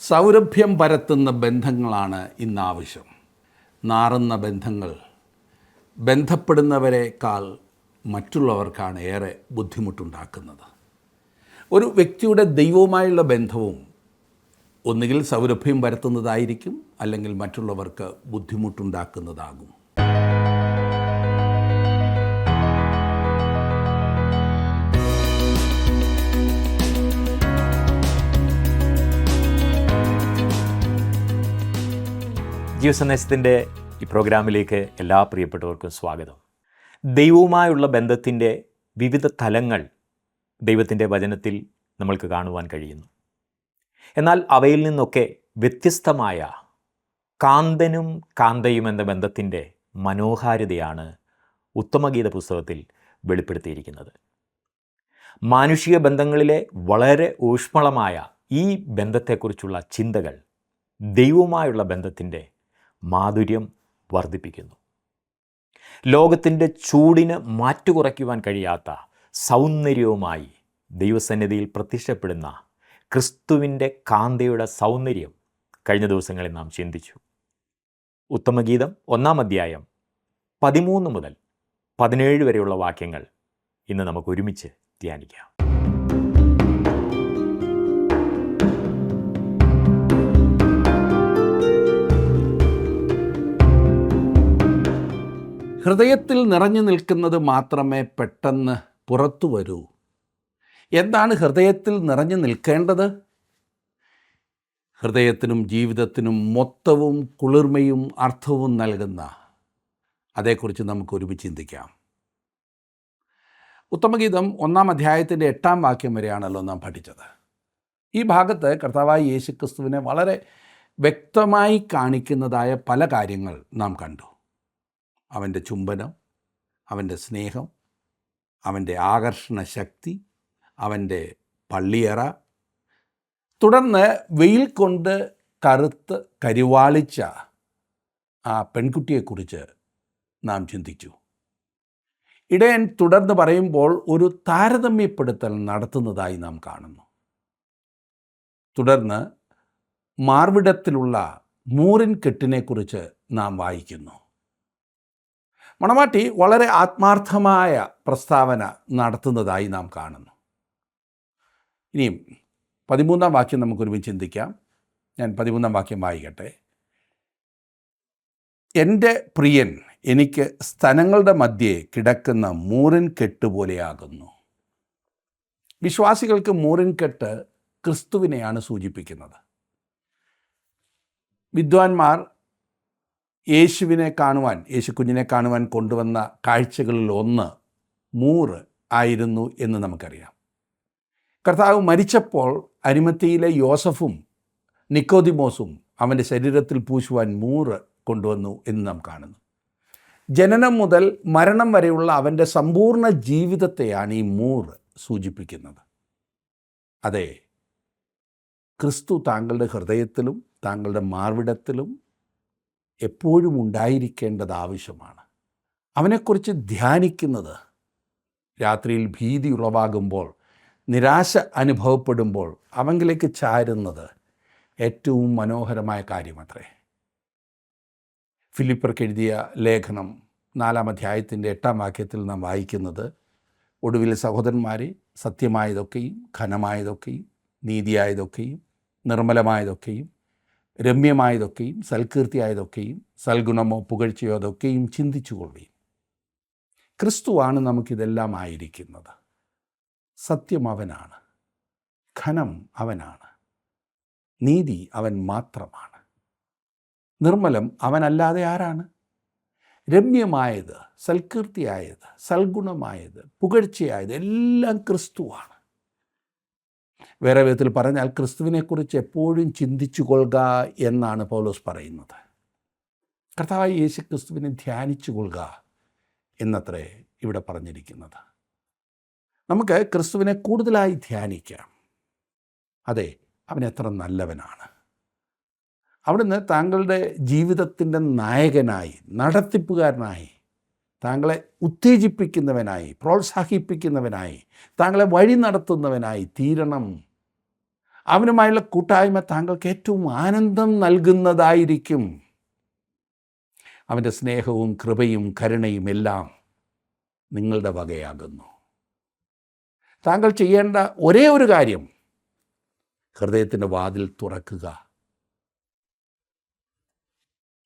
സൗരഭ്യം പരത്തുന്ന ബന്ധങ്ങളാണ് ഇന്നാവശ്യം. നാറുന്ന ബന്ധങ്ങൾ ബന്ധപ്പെടുന്നവരെക്കാൾ മറ്റുള്ളവർക്കാണ് ഏറെ ബുദ്ധിമുട്ടുണ്ടാക്കുന്നത്. ഒരു വ്യക്തിയുടെ ദൈവവുമായുള്ള ബന്ധവും ഒന്നുകിൽ സൗരഭ്യം പരത്തുന്നതായിരിക്കും, അല്ലെങ്കിൽ മറ്റുള്ളവർക്ക് ബുദ്ധിമുട്ടുണ്ടാക്കുന്നതാകും. ജീവസന്ദേശത്തിൻ്റെ ഈ പ്രോഗ്രാമിലേക്ക് എല്ലാ പ്രിയപ്പെട്ടവർക്കും സ്വാഗതം. ദൈവവുമായുള്ള ബന്ധത്തിൻ്റെ വിവിധ തലങ്ങൾ ദൈവത്തിൻ്റെ വചനത്തിൽ നമ്മൾക്ക് കാണുവാൻ കഴിയുന്നു. എന്നാൽ അവയിൽ നിന്നൊക്കെ വ്യത്യസ്തമായ കാന്തനും കാന്തയും എന്ന ബന്ധത്തിൻ്റെ മനോഹാരിതയാണ് ഉത്തമഗീത പുസ്തകത്തിൽ വെളിപ്പെടുത്തിയിരിക്കുന്നത്. മാനുഷിക ബന്ധങ്ങളിലെ വളരെ ഊഷ്മളമായ ഈ ബന്ധത്തെക്കുറിച്ചുള്ള ചിന്തകൾ ദൈവവുമായുള്ള ബന്ധത്തിൻ്റെ മാധുര്യം വർദ്ധിപ്പിക്കുന്നു. ലോകത്തിൻ്റെ ചൂടിന് മാറ്റുകുറയ്ക്കുവാൻ കഴിയാത്ത സൗന്ദര്യവുമായി ദൈവസന്നിധിയിൽ പ്രത്യക്ഷപ്പെടുന്ന ക്രിസ്തുവിൻ്റെ കാന്തയുടെ സൗന്ദര്യം കഴിഞ്ഞ ദിവസങ്ങളിൽ നാം ചിന്തിച്ചു. ഉത്തമഗീതം 1-ാം അധ്യായം 13 മുതൽ 17 വരെയുള്ള വാക്യങ്ങൾ ഇന്ന് നമുക്ക് ഒരുമിച്ച് ധ്യാനിക്കാം. ഹൃദയത്തിൽ നിറഞ്ഞു നിൽക്കുന്നത് മാത്രമേ പെട്ടെന്ന് പുറത്തു വരൂ. എന്താണ് ഹൃദയത്തിൽ നിറഞ്ഞു നിൽക്കേണ്ടത്? ഹൃദയത്തിനും ജീവിതത്തിനും മൊത്തവും കുളിർമയും അർത്ഥവും നൽകുന്ന അതേക്കുറിച്ച് നമുക്ക് ഒരുമിച്ച് ചിന്തിക്കാം. ഉത്തമഗീതം 1-ാം അധ്യായത്തിൻ്റെ 8-ാം വാക്യം വരെയാണല്ലോ നാം പഠിച്ചത്. ഈ ഭാഗത്ത് കർത്താവായ യേശുക്രിസ്തുവിനെ വളരെ വ്യക്തമായി കാണിക്കുന്നതായ പല കാര്യങ്ങൾ നാം കണ്ടു. അവൻ്റെ ചുംബനം, അവൻ്റെ സ്നേഹം, അവൻ്റെ ആകർഷണ ശക്തി, അവൻ്റെ പള്ളിയറ, തുടർന്ന് വെയിൽ കൊണ്ട് കറുത്ത് കരിവാളിച്ച ആ പെൺകുട്ടിയെക്കുറിച്ച് നാം ചിന്തിച്ചു. ഇടയൻ തുടർന്ന് പറയുമ്പോൾ ഒരു താരതമ്യപ്പെടുത്തൽ നടത്തുന്നതായി നാം കാണുന്നു. തുടർന്ന് മാർവിടത്തിലുള്ള മൂറിൻ കെട്ടിനെക്കുറിച്ച് നാം വായിക്കുന്നു. മണവാട്ടി വളരെ ആത്മാർത്ഥമായ പ്രസ്താവന നടത്തുന്നതായി നാം കാണുന്നു. ഇനിയും 13-ാം വാക്യം നമുക്കൊരുമിച്ച് ചിന്തിക്കാം. ഞാൻ 13-ാം വാക്യം വായിക്കട്ടെ. എൻ്റെ പ്രിയൻ എനിക്ക് സ്തനങ്ങളുടെ മധ്യേ കിടക്കുന്ന മൂറിൻ കെട്ടുപോലെയാകുന്നു. വിശ്വാസികൾക്ക് മൂറിൻ കെട്ട് ക്രിസ്തുവിനെയാണ് സൂചിപ്പിക്കുന്നത്. വിദ്വാൻമാർ യേശുക്കുഞ്ഞിനെ കാണുവാൻ കൊണ്ടുവന്ന കാഴ്ചകളിൽ ഒന്ന് മൂറ് ആയിരുന്നു എന്ന് നമുക്കറിയാം. കർത്താവ് മരിച്ചപ്പോൾ അരിമത്തിയിലെ യോസഫും നിക്കോദിമോസും അവൻ്റെ ശരീരത്തിൽ പൂശുവാൻ മൂറ് കൊണ്ടുവന്നു എന്ന് നാം കാണുന്നു. ജനനം മുതൽ മരണം വരെയുള്ള അവൻ്റെ സമ്പൂർണ്ണ ജീവിതത്തെയാണ് ഈ മൂറ് സൂചിപ്പിക്കുന്നത്. അതെ, ക്രിസ്തു താങ്കളുടെ ഹൃദയത്തിലും താങ്കളുടെ മാർവിടത്തിലും എപ്പോഴും ഉണ്ടായിരിക്കേണ്ടത് ആവശ്യമാണ്. അവനെക്കുറിച്ച് ധ്യാനിക്കുന്നത്, രാത്രിയിൽ ഭീതി ഉളവാകുമ്പോൾ, നിരാശ അനുഭവപ്പെടുമ്പോൾ അവങ്കിലേക്ക് ചാരുന്നത് ഏറ്റവും മനോഹരമായ കാര്യമത്രേ. ഫിലിപ്പർക്ക് എഴുതിയ ലേഖനം 4-ാം അധ്യായത്തിൻ്റെ 8-ാം വാക്യത്തിൽ നാം വായിക്കുന്നത്, ഒടുവിൽ സഹോദരന്മാരെ, സത്യമായതൊക്കെയും ഘനമായതൊക്കെയും നീതിയായതൊക്കെയും നിർമ്മലമായതൊക്കെയും രമ്യമായതൊക്കെയും സൽകീർത്തിയായതൊക്കെയും സൽഗുണമോ പുകഴ്ചയോ അതൊക്കെയും ചിന്തിച്ചുകൊള്ളുകയും. ക്രിസ്തുവാണ് നമുക്കിതെല്ലാം ആയിരിക്കുന്നത്. സത്യം അവനാണ്, ഘനം അവനാണ്, നീതി അവൻ മാത്രമാണ്, നിർമ്മലം അവനല്ലാതെ ആരാണ്? രമ്യമായത്, സൽകീർത്തിയായത്, സൽഗുണമായത്, പുകഴ്ചയായത് എല്ലാം ക്രിസ്തുവാണ്. വേറെ വിധത്തിൽ പറഞ്ഞാൽ ക്രിസ്തുവിനെക്കുറിച്ച് എപ്പോഴും ചിന്തിച്ചു കൊള്ളുക എന്നാണ് പൗലോസ് പറയുന്നത്. കർത്താവായ യേശു ക്രിസ്തുവിനെ ധ്യാനിച്ചു കൊള്ളുക എന്നത്രേ ഇവിടെ പറഞ്ഞിരിക്കുന്നത്. നമുക്ക് ക്രിസ്തുവിനെ കൂടുതലായി ധ്യാനിക്കാം. അതെ, അവൻ എത്ര നല്ലവനാണ്. അവിടുന്ന് താങ്കളുടെ ജീവിതത്തിൻ്റെ നായകനായി, നടത്തിപ്പുകാരനായി, താങ്കളെ ഉത്തേജിപ്പിക്കുന്നവനായി, പ്രോത്സാഹിപ്പിക്കുന്നവനായി, താങ്കളെ വഴി നടത്തുന്നവനായി തീരണം. അവനുമായുള്ള കൂട്ടായ്മ താങ്കൾക്ക് ഏറ്റവും ആനന്ദം നൽകുന്നതായിരിക്കും. അവൻ്റെ സ്നേഹവും കൃപയും കരുണയും എല്ലാം നിങ്ങളുടെ വകയാകുന്നു. താങ്കൾ ചെയ്യേണ്ട ഒരേ ഒരു കാര്യം ഹൃദയത്തിൻ്റെ വാതിൽ തുറക്കുക.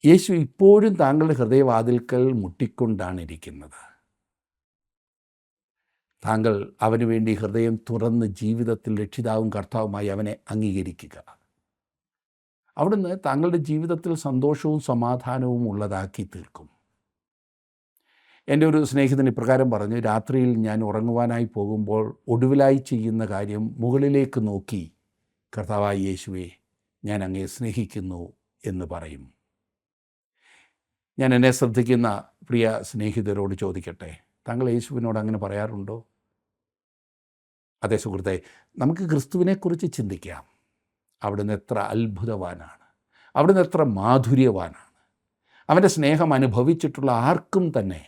യേശു ഇപ്പോഴും താങ്കളുടെ ഹൃദയവാതിൽക്കൽ മുട്ടിക്കൊണ്ടാണ് ഇരിക്കുന്നത്. താങ്കൾ അവന് വേണ്ടി ഹൃദയം തുറന്ന് ജീവിതത്തിൽ രക്ഷിതാവും കർത്താവുമായി അവനെ അംഗീകരിക്കുക. അവിടുന്ന് താങ്കളുടെ ജീവിതത്തിൽ സന്തോഷവും സമാധാനവും ഉള്ളതാക്കി തീർക്കും. എൻ്റെ ഒരു സ്നേഹിതൻ ഇപ്രകാരം പറഞ്ഞു, രാത്രിയിൽ ഞാൻ ഉറങ്ങുവാനായി പോകുമ്പോൾ ഒടുവിലായി ചെയ്യുന്ന കാര്യം മുകളിലേക്ക് നോക്കി കർത്താവായ യേശുവേ, ഞാൻ അങ്ങയെ സ്നേഹിക്കുന്നു എന്ന് പറയും. ഞാൻ എന്നെ ശ്രദ്ധിക്കുന്ന പ്രിയ സ്നേഹിതരോട് ചോദിക്കട്ടെ, താങ്കൾ യേശുവിനോട് അങ്ങനെ പറയാറുണ്ടോ? അതേ സുഹൃത്തെ, നമുക്ക് ക്രിസ്തുവിനെക്കുറിച്ച് ചിന്തിക്കാം. അവിടുന്ന് എത്ര അത്ഭുതവാനാണ്, അവിടുന്ന് എത്ര മാധുര്യവാനാണ്. അവൻ്റെ സ്നേഹം അനുഭവിച്ചിട്ടുള്ള ആർക്കും തന്നെ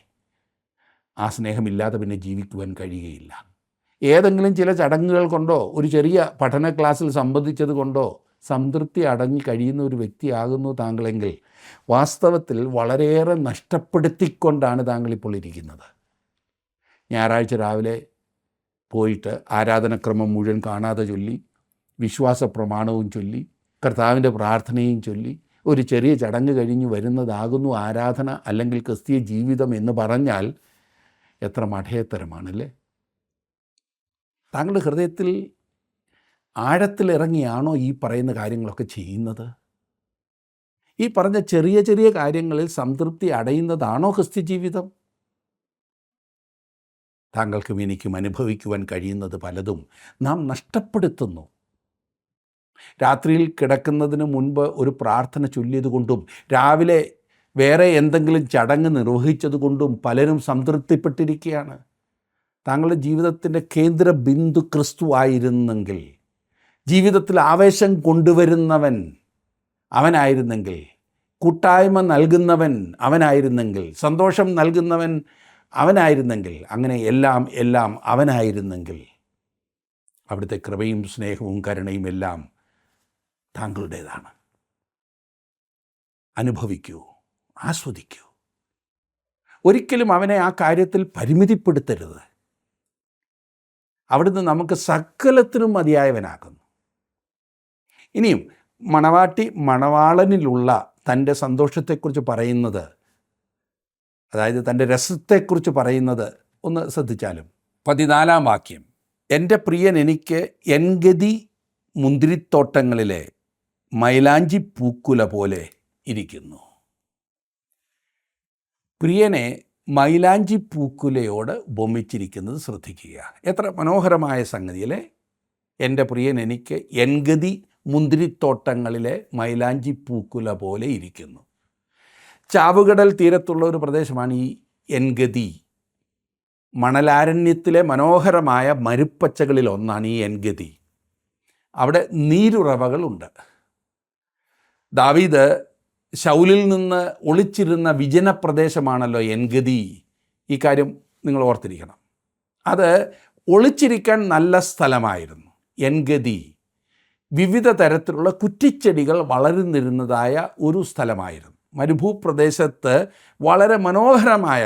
ആ സ്നേഹമില്ലാതെ പിന്നെ ജീവിക്കുവാൻ കഴിയുകയില്ല. ഏതെങ്കിലും ചില ചടങ്ങുകൾ കൊണ്ടോ ഒരു ചെറിയ പഠന ക്ലാസ്സിൽ സംബന്ധിച്ചത് കൊണ്ടോ സംതൃപ്തി അടങ്ങി കഴിയുന്ന ഒരു വ്യക്തിയാകുന്നു താങ്കളെങ്കിൽ വാസ്തവത്തിൽ വളരെയേറെ നഷ്ടപ്പെടുത്തിക്കൊണ്ടാണ് താങ്കളിപ്പോൾ ഇരിക്കുന്നത്. ഞായറാഴ്ച രാവിലെ പോയിട്ട് ആരാധനക്രമം മുഴുവൻ കാണാതെ ചൊല്ലി, വിശ്വാസ പ്രമാണവും ചൊല്ലി, കർത്താവിൻ്റെ പ്രാർത്ഥനയും ചൊല്ലി, ഒരു ചെറിയ ചടങ്ങ് കഴിഞ്ഞ് വരുന്നതാകുന്നു ആരാധന അല്ലെങ്കിൽ ക്രിസ്തീയ ജീവിതം എന്ന് പറഞ്ഞാൽ എത്ര മഠയത്തരമാണല്ലേ. താങ്കളുടെ ഹൃദയത്തിൽ ആഴത്തിലിറങ്ങിയാണോ ഈ പറയുന്ന കാര്യങ്ങളൊക്കെ ചെയ്യുന്നത്? ഈ പറഞ്ഞ ചെറിയ ചെറിയ കാര്യങ്ങളിൽ സംതൃപ്തി അടയുന്നതാണോ ക്രിസ്ത്യ ജീവിതം? താങ്കൾക്കും എനിക്കും അനുഭവിക്കുവാൻ കഴിയുന്നത് പലതും നാം നഷ്ടപ്പെടുത്തുന്നു. രാത്രിയിൽ കിടക്കുന്നതിന് മുൻപ് ഒരു പ്രാർത്ഥന ചൊല്ലിയതുകൊണ്ടും രാവിലെ വേറെ എന്തെങ്കിലും ചടങ്ങ് നിർവഹിച്ചതുകൊണ്ടും പലരും സംതൃപ്തിപ്പെട്ടിരിക്കുകയാണ്. താങ്കളുടെ ജീവിതത്തിൻ്റെ കേന്ദ്ര ബിന്ദു ക്രിസ്തു ആയിരുന്നെങ്കിൽ, ജീവിതത്തിൽ ആവേശം കൊണ്ടുവരുന്നവൻ അവനായിരുന്നെങ്കിൽ, കൂട്ടായ്മ നൽകുന്നവൻ അവനായിരുന്നെങ്കിൽ, സന്തോഷം നൽകുന്നവൻ അവനായിരുന്നെങ്കിൽ, അങ്ങനെ എല്ലാം അവനായിരുന്നെങ്കിൽ, അവിടുത്തെ കൃപയും സ്നേഹവും കരുണയും എല്ലാം താങ്കളുടേതാണ്. അനുഭവിക്കൂ, ആസ്വദിക്കൂ. ഒരിക്കലും അവനെ ആ കാര്യത്തിൽ പരിമിതിപ്പെടുത്തരുത്. അവിടുന്ന് നമുക്ക് സകലത്തിനും മതിയായവനാകുന്നു. ഇനിയും മണവാട്ടി മണവാളനിലുള്ള തൻ്റെ സന്തോഷത്തെക്കുറിച്ച് പറയുന്നത്, അതായത് തൻ്റെ രസത്തെക്കുറിച്ച് പറയുന്നത് ഒന്ന് ശ്രദ്ധിച്ചാലും 14 വാക്യം, എൻ്റെ പ്രിയൻ എനിക്ക് എൻഗതി മുന്തിരിത്തോട്ടങ്ങളിലെ മൈലാഞ്ചി പൂക്കുല പോലെ ഇരിക്കുന്നു. പ്രിയനെ മൈലാഞ്ചി പൂക്കുലയോട് ഉപമിച്ചിരിക്കുന്നത് ശ്രദ്ധിക്കുക. എത്ര മനോഹരമായ സംഗതിയല്ലേ. എൻ്റെ പ്രിയൻ എനിക്ക് എൻഗതി മുന്തിരിത്തോട്ടങ്ങളിലെ മൈലാഞ്ചി പൂക്കുല പോലെ ഇരിക്കുന്നു. ചാവുകടൽ തീരത്തുള്ള ഒരു പ്രദേശമാണ് ഈ എൻഗതി. മണലാരണ്യത്തിലെ മനോഹരമായ മരുപ്പച്ചകളിൽ ഒന്നാണ് ഈ എൻഗതി. അവിടെ നീരുറവകളുണ്ട്. ദാവീദ് ശൗലിൽ നിന്ന് ഒളിച്ചിരുന്ന വിജനപ്രദേശമാണല്ലോ എൻഗതി. ഈ കാര്യം നിങ്ങൾ ഓർത്തിരിക്കണം. അത് ഒളിച്ചിരിക്കാൻ നല്ല സ്ഥലമായിരുന്നു. എൻഗതി വിവിധ തരത്തിലുള്ള കുറ്റിച്ചെടികൾ വളർന്നിരുന്നതായ ഒരു സ്ഥലമായിരുന്നു. മരുഭൂപ്രദേശത്ത് വളരെ മനോഹരമായ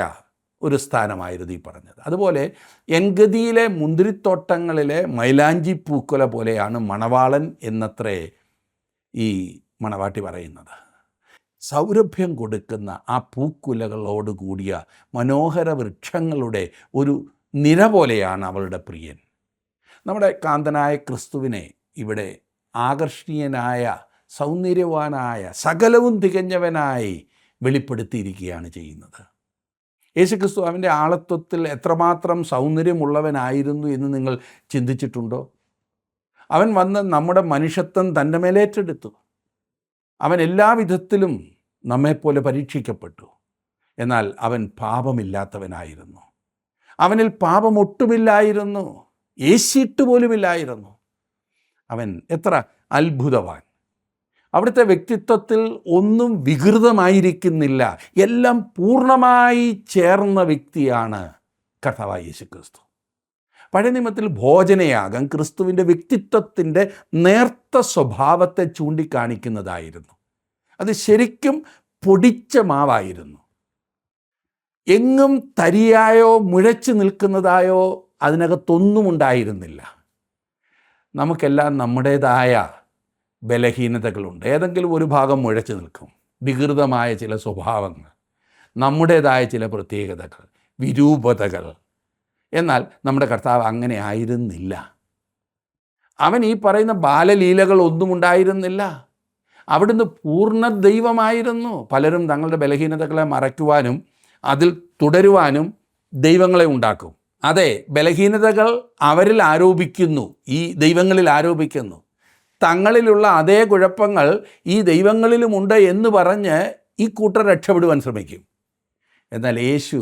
ഒരു സ്ഥാനമായിരുന്നു ഈ പറഞ്ഞത്. അതുപോലെ എൻഗതിയിലെ മുന്തിരിത്തോട്ടങ്ങളിലെ മൈലാഞ്ചി പൂക്കുല പോലെയാണ് മണവാളൻ എന്നത്രേ ഈ മണവാട്ടി പറയുന്നത്. സൗരഭ്യം കൊടുക്കുന്ന ആ പൂക്കുലകളോട് കൂടിയ മനോഹര വൃക്ഷങ്ങളുടെ ഒരു നിര പോലെയാണ് അവളുടെ പ്രിയൻ. നമ്മുടെ കാന്തനായ ക്രിസ്തുവിനെ ഇവിടെ ആകർഷണീയനായ, സൗന്ദര്യവാനായ, സകലവും തികഞ്ഞവനായി വെളിപ്പെടുത്തിയിരിക്കുകയാണ് ചെയ്യുന്നത്. യേശുക്രിസ്തു അവൻ്റെ ആളത്വത്തിൽ എത്രമാത്രം സൗന്ദര്യമുള്ളവനായിരുന്നു എന്ന് നിങ്ങൾ ചിന്തിച്ചിട്ടുണ്ടോ? അവൻ വന്ന് നമ്മുടെ മനുഷ്യത്വം തൻ്റെ മേലേറ്റെടുത്തു. അവൻ എല്ലാവിധത്തിലും നമ്മെപ്പോലെ പരീക്ഷിക്കപ്പെട്ടു. എന്നാൽ അവൻ പാപമില്ലാത്തവനായിരുന്നു. അവനിൽ പാപമൊട്ടുമില്ലായിരുന്നു, യേശിട്ട് പോലുമില്ലായിരുന്നു. അവൻ എത്ര അത്ഭുതവാൻ! അവിടുത്തെ വ്യക്തിത്വത്തിൽ ഒന്നും വികൃതമായിരിക്കുന്നില്ല. എല്ലാം പൂർണ്ണമായി ചേർന്ന വ്യക്തിയാണ് കർത്താവായ യേശുക്രിസ്തു. പഴയ നിയമത്തിൽ ഭോജനയാഗം ക്രിസ്തുവിൻ്റെ വ്യക്തിത്വത്തിൻ്റെ നേർത്ത സ്വഭാവത്തെ ചൂണ്ടിക്കാണിക്കുന്നതായിരുന്നു. അത് ശരിക്കും പൊടിച്ച മാവായിരുന്നു. എങ്ങും തരിയായോ മുഴച്ചു നിൽക്കുന്നതായോ അതിനകത്തൊന്നും ഉണ്ടായിരുന്നില്ല. നമുക്കെല്ലാം നമ്മുടേതായ ബലഹീനതകളുണ്ട്. ഏതെങ്കിലും ഒരു ഭാഗം മുഴച്ചു നിൽക്കും. വികൃതമായ ചില സ്വഭാവങ്ങൾ, നമ്മുടേതായ ചില പ്രത്യേകതകൾ, വിരൂപതകൾ. എന്നാൽ നമ്മുടെ കർത്താവ് അങ്ങനെ ആയിരുന്നില്ല. അവൻ ഈ പറയുന്ന ബാലലീലകൾ ഒന്നും ഉണ്ടായിരുന്നില്ല. അവിടുന്ന് പൂർണ്ണ ദൈവമായിരുന്നു. പലരും തങ്ങളുടെ ബലഹീനതകളെ മറയ്ക്കുവാനും അതിൽ തുടരുവാനും ദൈവങ്ങളെ ഉണ്ടാക്കും. അതെ, ബലഹീനതകൾ അവരിൽ ആരോപിക്കുന്നു, ഈ ദൈവങ്ങളിൽ ആരോപിക്കുന്നു. തങ്ങളിലുള്ള അതേ കുഴപ്പങ്ങൾ ഈ ദൈവങ്ങളിലുമുണ്ട് എന്ന് പറഞ്ഞ് ഈ കൂട്ടർ രക്ഷപ്പെടുവാൻ ശ്രമിക്കും. എന്നാൽ യേശു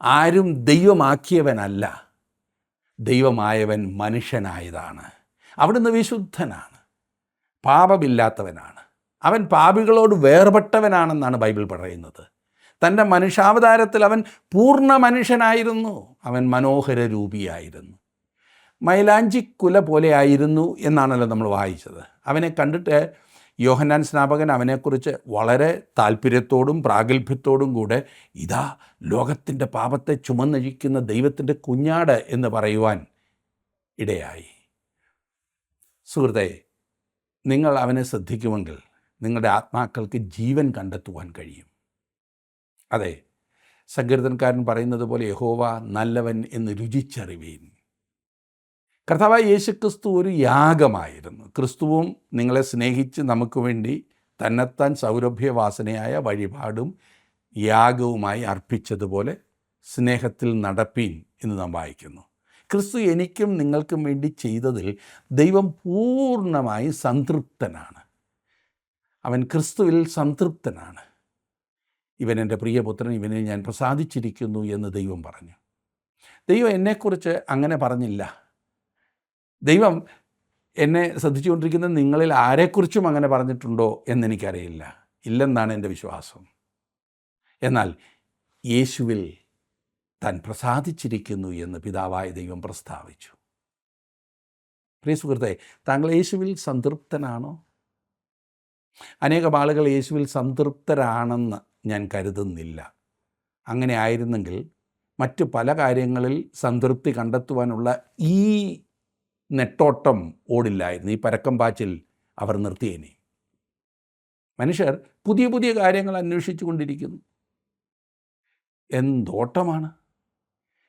ആരും ദൈവമാക്കിയവനല്ല, ദൈവമായവൻ മനുഷ്യനായതാണ്. അവിടുന്ന് വിശുദ്ധനാണ്, പാപമില്ലാത്തവനാണ്. അവൻ പാപികളോട് വേർപെട്ടവനാണെന്നാണ് ബൈബിൾ പറയുന്നത്. തൻ്റെ മനുഷ്യാവതാരത്തിൽ അവൻ പൂർണ്ണ മനുഷ്യനായിരുന്നു. അവൻ മനോഹര രൂപിയായിരുന്നു. മൈലാഞ്ചിക്കുല പോലെ ആയിരുന്നു എന്നാണല്ലോ നമ്മൾ വായിച്ചത്. അവനെ കണ്ടിട്ട് യോഹന്നാൻ സ്നാപകൻ അവനെക്കുറിച്ച് വളരെ താല്പര്യത്തോടും പ്രാഗൽഭ്യത്തോടും കൂടെ ഇതാ ലോകത്തിൻ്റെ പാപത്തെ ചുമന്നഴിക്കുന്ന ദൈവത്തിൻ്റെ കുഞ്ഞാട് എന്ന് പറയുവാൻ ഇടയായി. സുഹൃത്തെ, നിങ്ങൾ അവനെ ശ്രദ്ധിക്കുമെങ്കിൽ നിങ്ങളുടെ ആത്മാക്കൾക്ക് ജീവൻ കണ്ടെത്തുവാൻ കഴിയും. അതെ, സങ്കീർത്തനക്കാരൻ പറയുന്നത് പോലെ യഹോവ നല്ലവൻ എന്ന് രുചിച്ചറിവീൻ. കർത്താവായ യേശുക്രിസ്തു ഒരു യാഗമായിരുന്നു. ക്രിസ്തുവും നിങ്ങളെ സ്നേഹിച്ച് നമുക്ക് വേണ്ടി തന്നെത്താൻ സൗരഭ്യവാസനയായ വഴിപാടും യാഗവുമായി അർപ്പിച്ചതുപോലെ സ്നേഹത്തിൽ നടപ്പീൻ എന്ന് നാം വായിക്കുന്നു. ക്രിസ്തു എനിക്കും നിങ്ങൾക്കും വേണ്ടി ചെയ്തതിൽ ദൈവം പൂർണ്ണമായി സംതൃപ്തനാണ്. അവൻ ക്രിസ്തുവിൽ സംതൃപ്തനാണ്. ഇവൻ എൻ്റെ പ്രിയപുത്രൻ, ഇവനെ ഞാൻ പ്രസാദിച്ചിരിക്കുന്നു എന്ന് ദൈവം പറഞ്ഞു. ദൈവം എന്നെക്കുറിച്ച് അങ്ങനെ പറഞ്ഞില്ല. ദൈവം എന്നെ ശ്രദ്ധിച്ചുകൊണ്ടിരിക്കുന്ന നിങ്ങളിൽ ആരെക്കുറിച്ചും അങ്ങനെ പറഞ്ഞിട്ടുണ്ടോ എന്നെനിക്കറിയില്ല. ഇല്ലെന്നാണ് എൻ്റെ വിശ്വാസം. എന്നാൽ യേശുവിൽ താൻ പ്രസാദിച്ചിരിക്കുന്നു എന്ന് പിതാവായ ദൈവം പ്രസ്താവിച്ചു. പ്രിയ സുഹൃത്തെ, താങ്കൾ യേശുവിൽ സംതൃപ്തനാണോ? അനേകം ആളുകൾ യേശുവിൽ സംതൃപ്തരാണെന്ന് ഞാൻ കരുതുന്നില്ല. അങ്ങനെ ആയിരുന്നെങ്കിൽ മറ്റ് പല കാര്യങ്ങളിൽ സംതൃപ്തി കണ്ടെത്തുവാനുള്ള ഈ നെട്ടോട്ടം ഓടില്ലായിരുന്നു, ഈ പരക്കം പാച്ചിൽ അവർ നിർത്തിയേനെ. മനുഷ്യർ പുതിയ പുതിയ കാര്യങ്ങൾ അന്വേഷിച്ചു കൊണ്ടിരിക്കുന്നു. എന്തോട്ടമാണ്!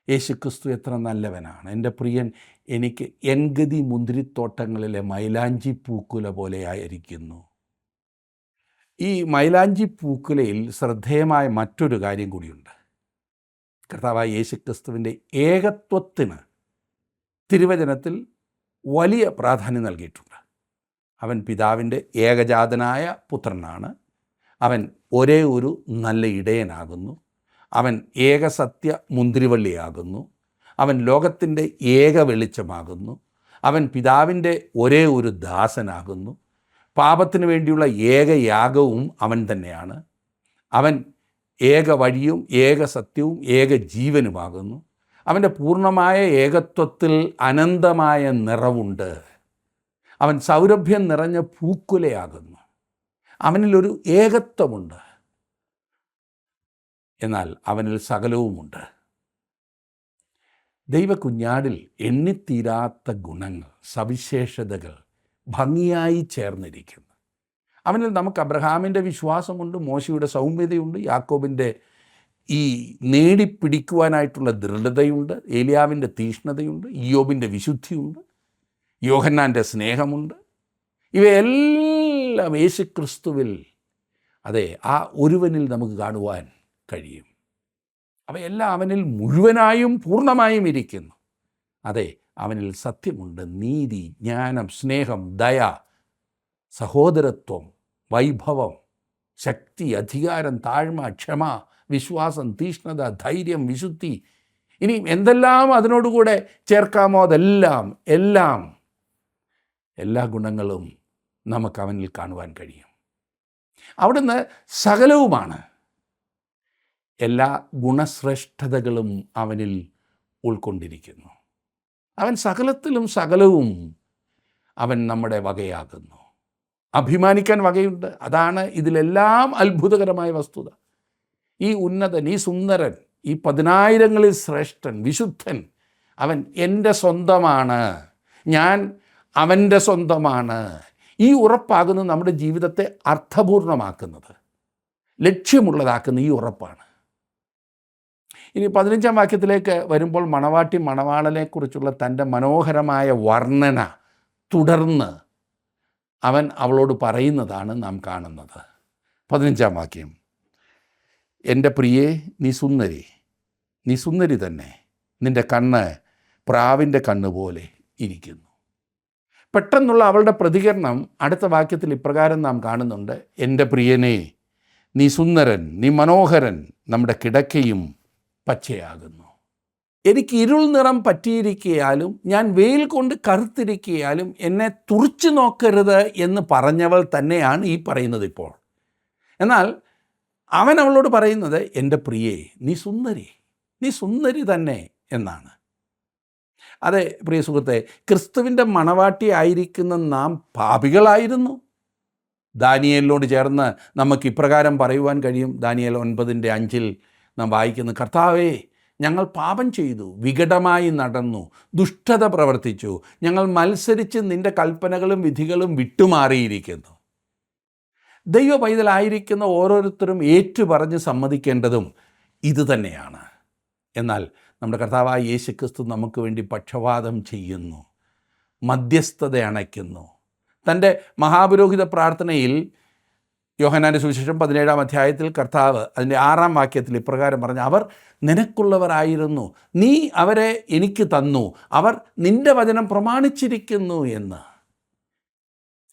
യേശുക്രിസ്തു എത്ര നല്ലവനാണ്! എൻ്റെ പ്രിയൻ എനിക്ക് എൻഗതി മുന്തിരിത്തോട്ടങ്ങളിലെ മൈലാഞ്ചി പൂക്കുല പോലെയായിരിക്കുന്നു. ഈ മൈലാഞ്ചി പൂക്കുലയിൽ ശ്രദ്ധേയമായ മറ്റൊരു കാര്യം കൂടിയുണ്ട്. കർത്താവായ യേശുക്രിസ്തുവിൻ്റെ ഏകത്വത്തിന് തിരുവചനത്തിൽ വലിയ പ്രാധാന്യം നൽകിയിട്ടുണ്ട്. അവൻ പിതാവിൻ്റെ ഏകജാതനായ പുത്രനാണ്. അവൻ ഒരേ ഒരു നല്ല ഇടയനാകുന്നു. അവൻ ഏകസത്യ മുന്തിരിവള്ളിയാകുന്നു. അവൻ ലോകത്തിൻ്റെ ഏക വെളിച്ചമാകുന്നു. അവൻ പിതാവിൻ്റെ ഒരേ ഒരു ദാസനാകുന്നു. പാപത്തിന് വേണ്ടിയുള്ള ഏക യാഗവും അവൻ തന്നെയാണ്. അവൻ ഏക വഴിയും ഏക സത്യവും ഏക ജീവനുമാകുന്നു. അവൻ്റെ പൂർണ്ണമായ ഏകത്വത്തിൽ അനന്തമായ നിറവുണ്ട്. അവൻ സൗരഭ്യം നിറഞ്ഞ പൂക്കുലയാകുന്നു. അവനിലൊരു ഏകത്വമുണ്ട്. എന്നാൽ അവനിൽ സകലവുമുണ്ട്. ദൈവകുഞ്ഞാടിൽ എണ്ണിത്തീരാത്ത ഗുണങ്ങൾ, സവിശേഷതകൾ ഭംഗിയായി ചേർന്നിരിക്കുന്നു. അവനിൽ നമുക്ക് അബ്രഹാമിൻ്റെ വിശ്വാസമുണ്ട്, മോശയുടെ സൗമ്യതയുണ്ട്, യാക്കോബിൻ്റെ ഈ നേടിപ്പിടിക്കുവാനായിട്ടുള്ള ദൃഢതയുണ്ട്, ഏലിയാവിൻ്റെ തീഷ്ണതയുണ്ട്, ഇയ്യോബിൻ്റെ വിശുദ്ധിയുണ്ട്, യോഹന്നാൻ്റെ സ്നേഹമുണ്ട്. ഇവയെല്ലാം യേശുക്രിസ്തുവിൽ, അതെ, ആ ഒരുവനിൽ നമുക്ക് കാണുവാൻ കഴിയും. അവയെല്ലാം അവനിൽ മുഴുവനായും പൂർണ്ണമായും ഇരിക്കുന്നു. അതെ, അവനിൽ സത്യമുണ്ട്, നീതി, ജ്ഞാനം, സ്നേഹം, ദയ, സഹോദരത്വം, വൈഭവം, ശക്തി, അധികാരം, താഴ്മ, ക്ഷമ, വിശ്വാസം, തീഷ്ണത, ധൈര്യം, വിശുദ്ധി. ഇനി എന്തെല്ലാം അതിനോടുകൂടെ ചേർക്കാമോ അതെല്ലാം എല്ലാ ഗുണങ്ങളും നമുക്ക് അവനിൽ കാണുവാൻ കഴിയും. അവിടുന്ന് സകലവുമാണ്. എല്ലാ ഗുണശ്രേഷ്ഠതകളും അവനിൽ ഉൾക്കൊണ്ടിരിക്കുന്നു. അവൻ സകലത്തിലും സകലവും അവൻ നമ്മുടെ വകയാകുന്നു. അഭിമാനിക്കാൻ വകയുണ്ട്. അതാണ് ഇതിലെല്ലാം അത്ഭുതകരമായ വസ്തുത. ഈ ഉന്നതൻ, ഈ സുന്ദരൻ, ഈ 10,000-ങ്ങളിൽ ശ്രേഷ്ഠൻ, വിശുദ്ധൻ, അവൻ എൻ്റെ സ്വന്തമാണ്, ഞാൻ അവൻ്റെ സ്വന്തമാണ്. ഈ ഉറപ്പാകുന്നു നമ്മുടെ ജീവിതത്തെ അർത്ഥപൂർണമാക്കുന്നത്, ലക്ഷ്യമുള്ളതാക്കുന്ന ഈ ഉറപ്പാണ്. ഇനി 15-ാം വാക്യത്തിലേക്ക് വരുമ്പോൾ മണവാട്ടി മണവാളനെക്കുറിച്ചുള്ള തൻ്റെ മനോഹരമായ വർണ്ണന തുടർന്ന് അവൻ അവളോട് പറയുന്നതാണ് നാം കാണുന്നത്. 15-ാം വാക്യം, എൻ്റെ പ്രിയേ, നീ സുന്ദരി, നീ സുന്ദരി തന്നെ, നിൻ്റെ കണ്ണ് പ്രാവിൻ്റെ കണ്ണ് പോലെ ഇരിക്കുന്നു. പെട്ടെന്നുള്ള അവളുടെ പ്രതികരണം അടുത്ത വാക്യത്തിൽ ഇപ്രകാരം നാം കാണുന്നുണ്ട്: എൻ്റെ പ്രിയനെ, നീ സുന്ദരൻ, നീ മനോഹരൻ, നമ്മുടെ കിടക്കയും പച്ചയാകുന്നു. എനിക്ക് ഇരുൾ നിറം പറ്റിയിരിക്കയാലും ഞാൻ വെയിൽ കൊണ്ട് കറുത്തിരിക്കയാലും എന്നെ തുറിച്ചു നോക്കരുത് എന്ന് പറഞ്ഞവൾ തന്നെയാണ് ഈ പറയുന്നത് ഇപ്പോൾ. എന്നാൽ അവൻ അവളോട് പറയുന്നത്, എൻ്റെ പ്രിയേ, നീ സുന്ദരി, നീ സുന്ദരി തന്നെ എന്നാണ്. അതെ പ്രിയ സുഹൃത്തെ, ക്രിസ്തുവിൻ്റെ മണവാട്ടിയായിരിക്കുന്ന നാം പാപികളായിരുന്നു. ദാനിയേലിനോട് ചേർന്ന് നമുക്ക് ഇപ്രകാരം പറയുവാൻ കഴിയും. ദാനിയേൽ 9:5 നാം വായിക്കുന്നു: കർത്താവേ, ഞങ്ങൾ പാപം ചെയ്തു, വികടമായി നടന്നു, ദുഷ്ടത പ്രവർത്തിച്ചു, ഞങ്ങൾ മത്സരിച്ച് നിൻ്റെ കൽപ്പനകളും വിധികളും വിട്ടുമാറിയിരിക്കുന്നു. ദൈവ പൈതലായിരിക്കുന്ന ഓരോരുത്തരും ഏറ്റുപറഞ്ഞ് സമ്മതിക്കേണ്ടതും ഇത് തന്നെയാണ്. എന്നാൽ നമ്മുടെ കർത്താവായ യേശുക്രിസ്തു നമുക്ക് വേണ്ടി പക്ഷവാതം ചെയ്യുന്നു, മധ്യസ്ഥത അണയ്ക്കുന്നു. തൻ്റെ മഹാപുരോഹിത പ്രാർത്ഥനയിൽ യോഹന്നാൻ്റെ സുവിശേഷം 17-ാം അധ്യായത്തിൽ കർത്താവ് അതിൻ്റെ 6-ാം വാക്യത്തിൽ ഇപ്രകാരം പറഞ്ഞു: അവർ നിനക്കുള്ളവരായിരുന്നു, നീ അവരെ എനിക്ക് തന്നു, അവർ നിൻ്റെ വചനം പ്രമാണിച്ചിരിക്കുന്നു എന്ന്.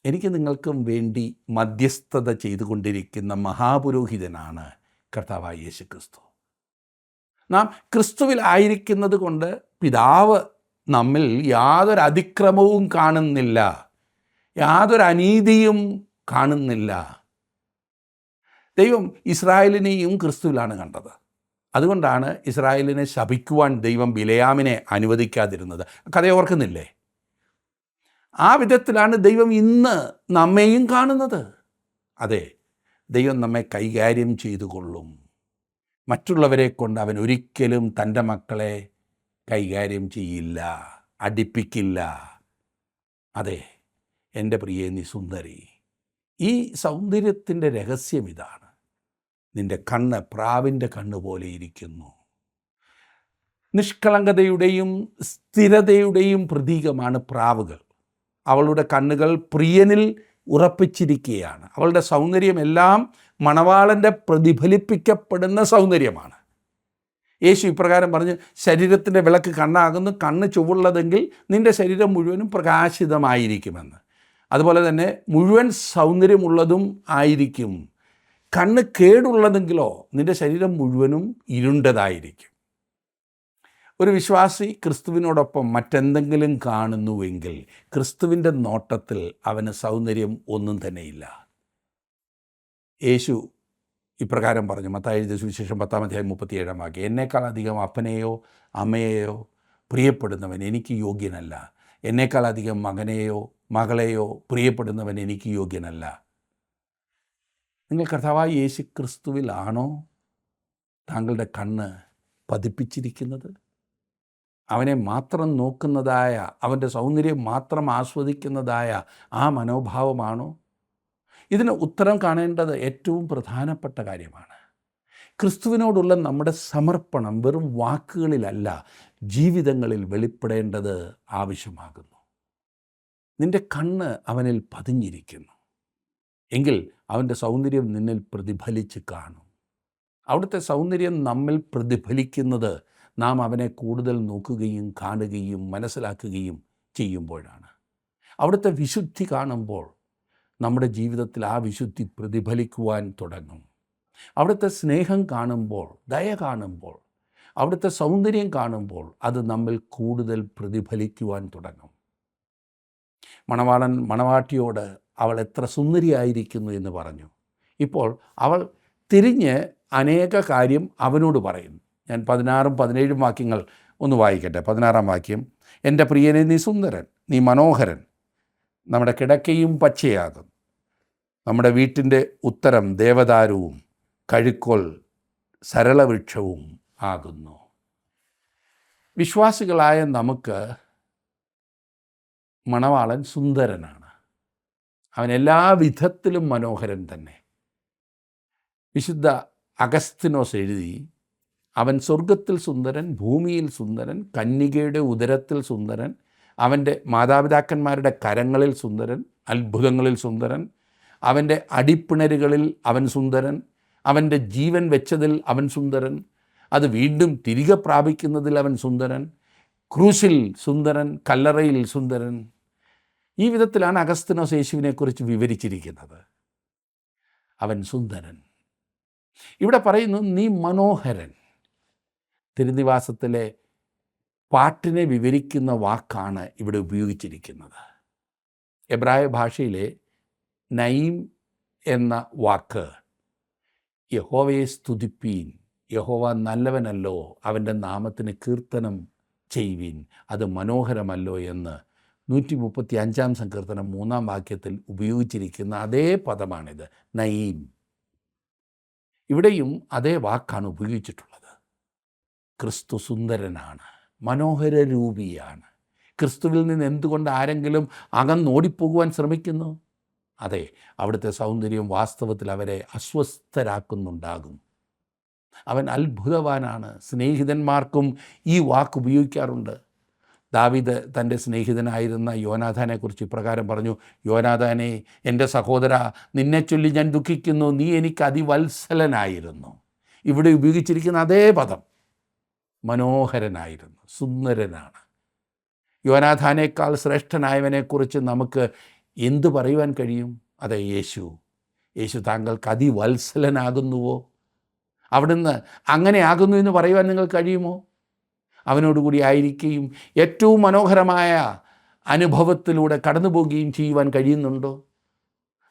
എനിക്ക് നിങ്ങൾക്കും വേണ്ടി മധ്യസ്ഥത ചെയ്തുകൊണ്ടിരിക്കുന്ന മഹാപുരോഹിതനാണ് കർത്താവായ യേശുക്രിസ്തു. നാം ക്രിസ്തുവിൽ ആയിരിക്കുന്നത് കൊണ്ട് പിതാവ് നമ്മിൽ യാതൊരു അതിക്രമവും കാണുന്നില്ല, യാതൊരു അനീതിയും കാണുന്നില്ല. ദൈവം ഇസ്രായേലിനെയും ക്രിസ്തുവിലാണ് കണ്ടത്. അതുകൊണ്ടാണ് ഇസ്രായേലിനെ ശപിക്കുവാൻ ദൈവം ബിലെയാമിനെ അനുവദിക്കാതിരുന്നത്. കഥ ഓർക്കുന്നില്ലേ? ആ വിധത്തിലാണ് ദൈവം ഇന്ന് നമ്മെയും കാണുന്നത്. അതെ, ദൈവം നമ്മെ കൈകാര്യം ചെയ്തു കൊള്ളും. മറ്റുള്ളവരെ കൊണ്ട് അവൻ ഒരിക്കലും തൻ്റെ മക്കളെ കൈകാര്യം ചെയ്യില്ല, അടിപ്പിക്കില്ല. അതെ, എൻ്റെ പ്രിയേ, നീ സുന്ദരി. ഈ സൗന്ദര്യത്തിൻ്റെ രഹസ്യം ഇതാണ്: നിൻ്റെ കണ്ണ് പ്രാവിൻ്റെ കണ്ണ് പോലെ ഇരിക്കുന്നു. നിഷ്കളങ്കതയുടെയും സ്ഥിരതയുടെയും പ്രതീകമാണ് പ്രാവുകൾ. അവളുടെ കണ്ണുകൾ പ്രിയനിൽ ഉറപ്പിച്ചിരിക്കുകയാണ്. അവളുടെ സൗന്ദര്യമെല്ലാം മണവാളൻ്റെ പ്രതിഫലിപ്പിക്കപ്പെടുന്ന സൗന്ദര്യമാണ്. യേശു ഇപ്രകാരം പറഞ്ഞു: ശരീരത്തിൻ്റെ വിളക്ക് കണ്ണാകുന്നു, കണ്ണ് ചുവള്ളതെങ്കിൽ നിൻ്റെ ശരീരം മുഴുവനും പ്രകാശിതമായിരിക്കുമെന്ന്. അതുപോലെ തന്നെ മുഴുവൻ സൗന്ദര്യമുള്ളതും ആയിരിക്കും. കണ്ണ് കേടുള്ളതെങ്കിലോ നിൻ്റെ ശരീരം മുഴുവനും ഇരുണ്ടതായിരിക്കും. ഒരു വിശ്വാസി ക്രിസ്തുവിനോടൊപ്പം മറ്റെന്തെങ്കിലും കാണുന്നുവെങ്കിൽ ക്രിസ്തുവിൻ്റെ നോട്ടത്തിൽ അവന് സൗന്ദര്യം ഒന്നും തന്നെയില്ല. യേശു ഇപ്രകാരം പറഞ്ഞു, മത്തായി എഴുതിയ സുവിശേഷം 10-ാം അധ്യായം 37-ാം വാക്യം: എന്നേക്കാൾ അധികം അപ്പനെയോ അമ്മയെയോ പ്രിയപ്പെടുന്നവൻ എനിക്ക് യോഗ്യനല്ല, എന്നേക്കാൾ അധികം മകനെയോ മകളെയോ പ്രിയപ്പെടുന്നവൻ എനിക്ക് യോഗ്യനല്ല. നിങ്ങൾ കർത്താവായ യേശു ക്രിസ്തുവിലാണോ താങ്കളുടെ കണ്ണ് പതിപ്പിച്ചിരിക്കുന്നത്? അവനെ മാത്രം നോക്കുന്നതായ, അവൻ്റെ സൗന്ദര്യം മാത്രം ആസ്വദിക്കുന്നതായ ആ മനോഭാവമാണോ? ഇതിന് ഉത്തരം കാണേണ്ടത് ഏറ്റവും പ്രധാനപ്പെട്ട കാര്യമാണ്. ക്രിസ്തുവിനോടുള്ള നമ്മുടെ സമർപ്പണം വെറും വാക്കുകളിലല്ല, ജീവിതങ്ങളിൽ വെളിപ്പെടേണ്ടത് ആവശ്യമാകുന്നു. നിൻ്റെ കണ്ണ് അവനിൽ പതിഞ്ഞിരിക്കുന്നു എങ്കിൽ അവൻ്റെ സൗന്ദര്യം നിന്നിൽ പ്രതിഫലിച്ച് കാണും. അവിടുത്തെ സൗന്ദര്യം നമ്മിൽ പ്രതിഫലിക്കുന്നത് നാം അവനെ കൂടുതൽ നോക്കുകയും കാണുകയും മനസ്സിലാക്കുകയും ചെയ്യുമ്പോഴാണ്. അവിടുത്തെ വിശുദ്ധി കാണുമ്പോൾ നമ്മുടെ ജീവിതത്തിൽ ആ വിശുദ്ധി പ്രതിഫലിക്കുവാൻ തുടങ്ങും. അവിടുത്തെ സ്നേഹം കാണുമ്പോൾ, ദയ കാണുമ്പോൾ, അവിടുത്തെ സൗന്ദര്യം കാണുമ്പോൾ അത് നമ്മിൽ കൂടുതൽ പ്രതിഫലിക്കുവാൻ തുടങ്ങും. മണവാളൻ മണവാട്ടിയോട് അവൾ എത്ര സുന്ദരിയായിരിക്കുന്നു എന്ന് പറഞ്ഞു. ഇപ്പോൾ അവൾ തിരിഞ്ഞ് അനേക കാര്യം അവനോട് പറയുന്നു. ഞാൻ 16-ഉം 17-ഉം വാക്യങ്ങൾ ഒന്ന് വായിക്കട്ടെ. 16-ാം വാക്യം: എൻ്റെ പ്രിയനെ നീ സുന്ദരൻ, നീ മനോഹരൻ, നമ്മുടെ കിടക്കയും പച്ചയാകും. നമ്മുടെ വീട്ടിൻ്റെ ഉത്തരം ദേവദാരുവും കഴുക്കോൽ സരളവൃക്ഷവും ആകുന്നു. വിശ്വാസികളായ നമുക്ക് മണവാളൻ സുന്ദരനാണ്. അവൻ എല്ലാ വിധത്തിലും മനോഹരൻ തന്നെ. വിശുദ്ധ അഗസ്തിനോസ് എഴുതി, അവൻ സ്വർഗത്തിൽ സുന്ദരൻ, ഭൂമിയിൽ സുന്ദരൻ, കന്യകയുടെ ഉദരത്തിൽ സുന്ദരൻ, അവൻ്റെ മാതാപിതാക്കന്മാരുടെ കരങ്ങളിൽ സുന്ദരൻ, അത്ഭുതങ്ങളിൽ സുന്ദരൻ, അവൻ്റെ അടിപ്പിണരുകളിൽ അവൻ സുന്ദരൻ, അവൻ്റെ ജീവൻ വെച്ചതിൽ അവൻ സുന്ദരൻ, അത് വീണ്ടും തിരികെ പ്രാപിക്കുന്നതിൽ അവൻ സുന്ദരൻ, ക്രൂശിൽ സുന്ദരൻ, കല്ലറയിൽ സുന്ദരൻ. ഈ വിധത്തിലാണ് അഗസ്തിനോസ് യേശുവിനെക്കുറിച്ച് വിവരിച്ചിരിക്കുന്നത്. അവൻ സുന്ദരൻ. ഇവിടെ പറയുന്നു നീ മനോഹരൻ. തിരുനിവാസത്തിലെ പാട്ടിനെ വിവരിക്കുന്ന വാക്കാണ് ഇവിടെ ഉപയോഗിച്ചിരിക്കുന്നത്. എബ്രായ ഭാഷയിലെ നയീം എന്ന വാക്ക് യഹോവയെ സ്തുതിപ്പീൻ, യഹോവ നല്ലവനല്ലോ, അവൻ്റെ നാമത്തിന് കീർത്തനം ചെയ്യുവീൻ, അത് മനോഹരമല്ലോ എന്ന് 135 സങ്കീർത്തനം 3 വാക്യത്തിൽ ഉപയോഗിച്ചിരിക്കുന്ന അതേ പദമാണിത്, നയീം. ഇവിടെയും അതേ വാക്കാണ് ഉപയോഗിച്ചിട്ടുള്ളത്. ക്രിസ്തു സുന്ദരനാണ്, മനോഹര രൂപിയാണ്. ക്രിസ്തുവിൽ നിന്ന് എന്തുകൊണ്ട് ആരെങ്കിലും അകന്നോടിപ്പോകുവാൻ ശ്രമിക്കുന്നു? അതെ, അവിടുത്തെ സൗന്ദര്യം വാസ്തവത്തിൽ അവരെ അസ്വസ്ഥരാക്കുന്നുണ്ടാകും. അവൻ അത്ഭുതവാനാണ്. സ്നേഹിതന്മാർക്കും ഈ വാക്ക് ഉപയോഗിക്കാറുണ്ട്. ദാവീദ് തൻ്റെ സ്നേഹിതനായിരുന്ന യോനാഥാനെക്കുറിച്ച് ഇപ്രകാരം പറഞ്ഞു, യോനാഥാനെ, എൻ്റെ സഹോദര, നിന്നെ ചൊല്ലി ഞാൻ ദുഃഖിക്കുന്നു, നീ എനിക്ക് അതിവത്സലനായിരുന്നു. ഇവിടെ ഉപയോഗിച്ചിരിക്കുന്ന അതേ പദം, മനോഹരനായിരുന്നു, സുന്ദരനാണ്. യോനാഥാനേക്കാൾ ശ്രേഷ്ഠനായവനെക്കുറിച്ച് നമുക്ക് എന്തു പറയുവാൻ കഴിയും? അതെ, യേശു താങ്കൾക്ക് അതിവത്സലനാകുന്നുവോ? അവിടുന്ന് അങ്ങനെ ആകുന്നു എന്ന് പറയുവാൻ നിങ്ങൾക്ക് കഴിയുമോ? അവനോടുകൂടി ആയിരിക്കുകയും ഏറ്റവും മനോഹരമായ അനുഭവത്തിലൂടെ കടന്നു പോവുകയും ചെയ്യുവാൻ കഴിയുന്നുണ്ടോ?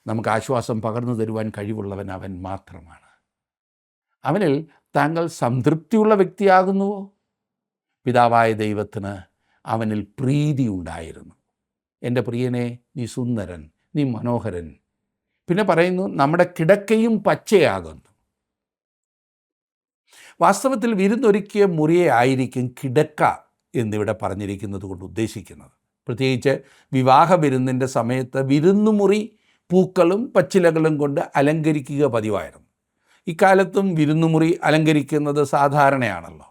നമുക്ക് ആശ്വാസം പകർന്നു തരുവാൻ കഴിവുള്ളവൻ അവൻ മാത്രമാണ്. അവനിൽ താങ്കൾ സംതൃപ്തിയുള്ള വ്യക്തിയാകുന്നുവോ? പിതാവായ ദൈവത്തിന് അവനിൽ പ്രീതി ഉണ്ടായിരുന്നു. എൻ്റെ പ്രിയനെ, നീ സുന്ദരൻ, നീ മനോഹരൻ. പിന്നെ പറയുന്നു നമ്മുടെ കിടക്കയും പച്ചയാകുന്നു. വാസ്തവത്തിൽ വിരുന്നൊരുക്കിയ മുറിയെ ആയിരിക്കും കിടക്ക എന്നിവിടെ പറഞ്ഞിരിക്കുന്നത് കൊണ്ട് ഉദ്ദേശിക്കുന്നത്. പ്രത്യേകിച്ച് വിവാഹ വിരുന്നിൻ്റെ സമയത്ത് വിരുന്നുമുറി പൂക്കളും പച്ചിലകളും കൊണ്ട് അലങ്കരിക്കുക പതിവായിരുന്നു. ഇക്കാലത്തും വിരുന്നുമുറി അലങ്കരിക്കുന്നത് സാധാരണയാണല്ലോ.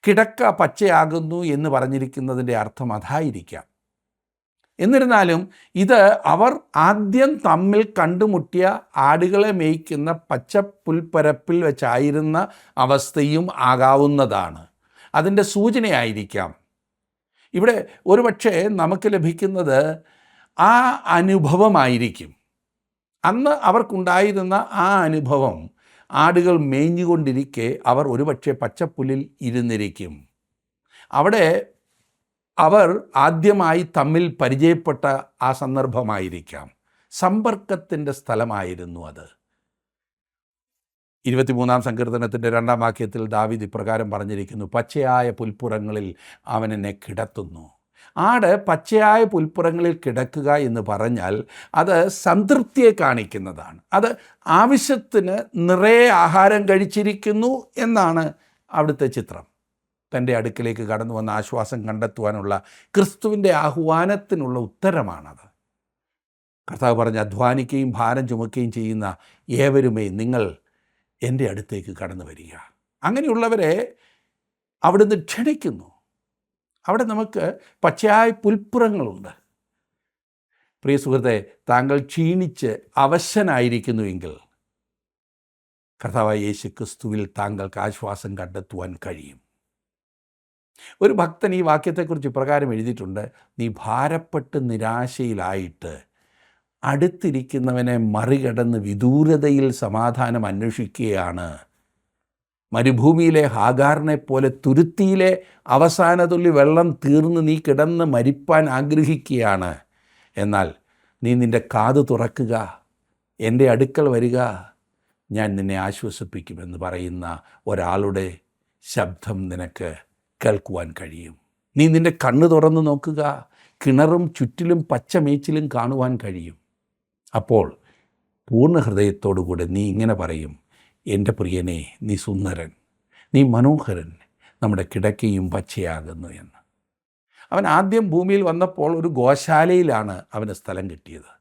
കിടക്ക പച്ചയാകുന്നു എന്ന് പറഞ്ഞിരിക്കുന്നതിൻ്റെ അർത്ഥം അതായിരിക്കാം. എന്നിരുന്നാലും ഇത് അവർ ആദ്യം തമ്മിൽ കണ്ടുമുട്ടിയ ആടുകളെ മേയ്ക്കുന്ന പച്ചപ്പുൽപ്പരപ്പിൽ വെച്ചായിരുന്ന അവസ്ഥയും ആകാവുന്നതാണ്. അതിൻ്റെ സൂചനയായിരിക്കാം. ഇവിടെ ഒരുപക്ഷെ നമുക്ക് ലഭിക്കുന്നത് ആ അനുഭവമായിരിക്കും. അന്ന് അവർക്കുണ്ടായിരുന്ന ആ അനുഭവം, ആടുകൾ മേഞ്ഞുകൊണ്ടിരിക്കെ അവർ ഒരുപക്ഷെ പച്ചപ്പുല്ലിൽ ഇരുന്നിരിക്കും. അവിടെ അവർ ആദ്യമായി തമ്മിൽ പരിചയപ്പെട്ട ആ സന്ദർഭമായിരിക്കാം. സമ്പർക്കത്തിൻ്റെ സ്ഥലമായിരുന്നു അത്. 23 സങ്കീർത്തനത്തിൻ്റെ 2 വാക്യത്തിൽ ദാവീദ് ഇപ്രകാരം പറഞ്ഞിരിക്കുന്നു, പച്ചയായ പുൽപ്പുറങ്ങളിൽ അവൻ എന്നെ കിടത്തുന്നു. ആട് പച്ചയായ പുൽപ്പുറങ്ങളിൽ കിടക്കുക എന്ന് പറഞ്ഞാൽ അത് സംതൃപ്തിയെ കാണിക്കുന്നതാണ്. അത് ആവശ്യത്തിന് നിറയെ ആഹാരം കഴിച്ചിരിക്കുന്നു എന്നാണ് അവിടുത്തെ ചിത്രം. തൻ്റെ അടുക്കിലേക്ക് കടന്നു വന്ന ആശ്വാസം കണ്ടെത്തുവാനുള്ള ക്രിസ്തുവിൻ്റെ ആഹ്വാനത്തിനുള്ള ഉത്തരമാണത്. കർത്താവ് പറഞ്ഞ്, അധ്വാനിക്കുകയും ഭാരം ചുമക്കുകയും ചെയ്യുന്ന ഏവരുമേ നിങ്ങൾ എൻ്റെ അടുത്തേക്ക് കടന്നു വരിക. അങ്ങനെയുള്ളവരെ അവിടുന്ന് ക്ഷണിക്കുന്നു. അവിടെ നമുക്ക് പച്ചയായ പുൽപ്പുറങ്ങളുണ്ട്. പ്രിയ സുഹൃത്തെ, താങ്കൾ ക്ഷീണിച്ച് അവശനായിരിക്കുന്നുവെങ്കിൽ കർത്താവായ യേശു ക്രിസ്തുവിൽ താങ്കൾക്ക് ആശ്വാസം കണ്ടെത്തുവാൻ കഴിയും. ഒരു ഭക്തൻ ഈ വാക്യത്തെക്കുറിച്ച് ഇപ്രകാരം എഴുതിയിട്ടുണ്ട്, നീ ഭാരപ്പെട്ട് നിരാശയിലായിട്ട് അടുത്തിരിക്കുന്നവനെ മറികടന്ന് വിദൂരതയിൽ സമാധാനം അന്വേഷിക്കുകയാണ്. മരുഭൂമിയിലെ ഹാഗാറിനെ പോലെ തുരുത്തിയിലെ അവസാന തുള്ളി വെള്ളം തീർന്ന് നീ കിടന്ന് മരിപ്പാൻ ആഗ്രഹിക്കുകയാണ്. എന്നാൽ നീ നിൻ്റെ കാത് തുറക്കുക, എൻ്റെ അടുക്കൽ വരിക, ഞാൻ നിന്നെ ആശ്വസിപ്പിക്കുമെന്ന് പറയുന്ന ഒരാളുടെ ശബ്ദം നിനക്ക് കേൾക്കുവാൻ കഴിയും. നീ നിൻ്റെ കണ്ണ് തുറന്ന് നോക്കുക, കിണറും ചുറ്റിലും പച്ച മേച്ചിലും കാണുവാൻ കഴിയും. അപ്പോൾ പൂർണ്ണ ഹൃദയത്തോടുകൂടെ നീ ഇങ്ങനെ പറയും, എൻ്റെ പ്രിയനെ, നീ സുന്ദരൻ, നീ മനോഹരൻ, നമ്മുടെ കിടക്കയും പച്ചയാകുന്നു എന്ന്. അവൻ ആദ്യം ഭൂമിയിൽ വന്നപ്പോൾ ഒരു ഗോശാലയിലാണ് അവന് സ്ഥലം കിട്ടിയത്.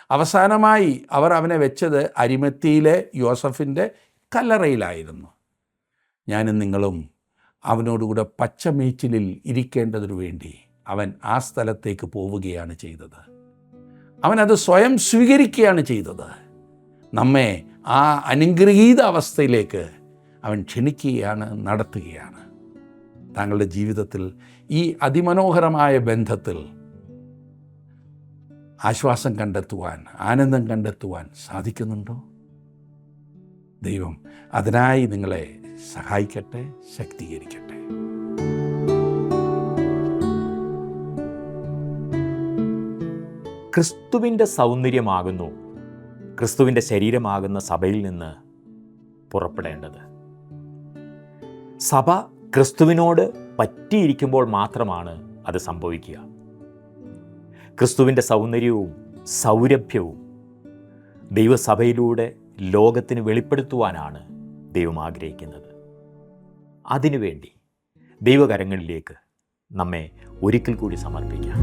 അവസാനമായി അവർ അവനെ വെച്ചത് അരിമത്തിയിലെ യോസഫിൻ്റെ കല്ലറയിലായിരുന്നു. ഞാനും നിങ്ങളും അവനോടുകൂടെ പച്ചമേച്ചിലിൽ ഇരിക്കേണ്ടതിനു വേണ്ടി അവൻ ആ സ്ഥലത്തേക്ക് പോവുകയാണ് ചെയ്തത്. അവനത് സ്വയം സ്വീകരിക്കുകയാണ് ചെയ്തത്. നമ്മെ ആ അനുഗ്രഹീത അവസ്ഥയിലേക്ക് അവൻ ക്ഷണിക്കുകയാണ്, നടത്തുകയാണ്. താങ്കളുടെ ജീവിതത്തിൽ ഈ അതിമനോഹരമായ ബന്ധത്തിൽ ആശ്വാസം കണ്ടെത്തുവാൻ, ആനന്ദം കണ്ടെത്തുവാൻ സാധിക്കുന്നുണ്ടോ? ദൈവം അതിനായി നിങ്ങളെ സഹായിക്കട്ടെ, ശക്തീകരിക്കട്ടെ. ക്രിസ്തുവിൻ്റെ സൗന്ദര്യമാകുന്നു ക്രിസ്തുവിൻ്റെ ശരീരമാകുന്ന സഭയിൽ നിന്ന് പുറപ്പെടേണ്ടത്. സഭ ക്രിസ്തുവിനോട് പറ്റിയിരിക്കുമ്പോൾ മാത്രമാണ് അത് സംഭവിക്കുക. ക്രിസ്തുവിൻ്റെ സൗന്ദര്യവും സൗരഭ്യവും ദൈവസഭയിലൂടെ ലോകത്തിന് വെളിപ്പെടുത്തുവാനാണ് ദൈവം ആഗ്രഹിക്കുന്നത്. അതിനുവേണ്ടി ദൈവകരങ്ങളിലേക്ക് നമ്മെ ഒരിക്കൽ കൂടി സമർപ്പിക്കാം.